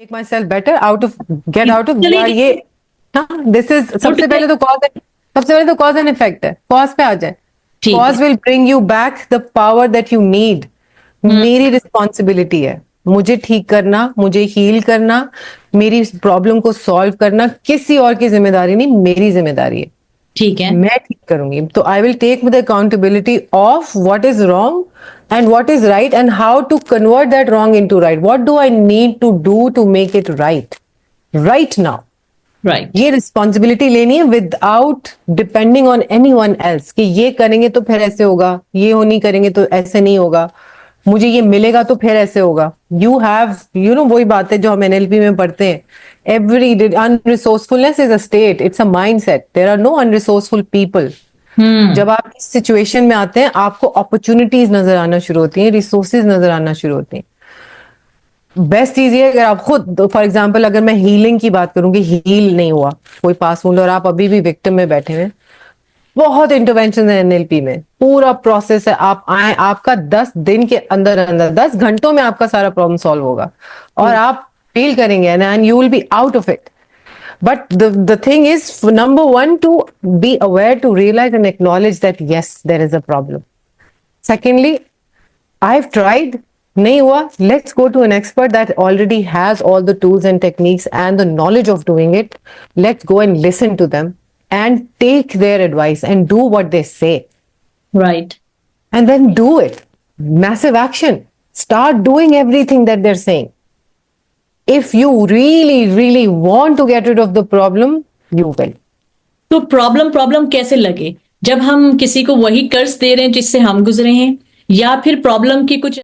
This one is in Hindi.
Make myself better out of get out of चलिए, ये। हाँ, दिस इज सबसे पहले तो कॉज एंड इफेक्ट है। कॉज पे आ जाए। ठीक है। Cause will bring you back the power that you need. Hmm. मेरी रिस्पॉन्सिबिलिटी है मुझे ठीक करना, मुझे हील करना, मेरी प्रॉब्लम को सॉल्व करना। किसी और की जिम्मेदारी नहीं, मेरी जिम्मेदारी है। ठीक है। मैं ठीक करूंगी। तो I will take the accountability of what is wrong and what is right and how to convert that wrong into right. What do I need to do to make it right right now. Right. ये रिस्पॉन्सिबिलिटी लेनी है without depending on anyone else कि ये करेंगे तो फिर ऐसे होगा, ये हो नहीं करेंगे तो ऐसे नहीं होगा, मुझे ये मिलेगा तो फिर ऐसे होगा। यू हैव वही बात है जो हम एनएलपी में पढ़ते हैं। Every unresourcefulness is a state, it's a mindset. There are no unresourceful people. Hmm. जब आप इस सिचुएशन में आते हैं आपको अपॉर्चुनिटीज नजर आना शुरू होती हैं, रिसोर्सेज नजर आना शुरू होती हैं। बेस्ट चीज ये अगर आप खुद, फॉर एग्जाम्पल अगर मैं हीलिंग की बात करूंगी, हील नहीं हुआ कोई पास वुंड और आप अभी भी विक्टिम में बैठे हैं, बहुत इंटरवेंशन है एनएलपी में। पूरा प्रोसेस है। आप आए, आपका 10 दिन के अंदर अंदर 10 घंटों में आपका सारा प्रॉब्लम सॉल्व होगा और आप फील करेंगे and you will be out of it. But the thing is, number one, to be aware, to realize and acknowledge that yes, there is a problem. Secondly, I've tried, nahi hua, let's go to an expert that already has all the tools and techniques and the knowledge of doing it. Let's go and listen to them and take their advice and do what they say. Right. And then do it. Massive action. Start doing everything that they're saying. If you really, really want to get rid of the problem, you will. तो प्रॉब्लम प्रॉब्लम कैसे लगे? जब हम किसी को वही कर्ज दे रहे हैं जिससे हम गुजरे हैं, या फिर प्रॉब्लम की कुछ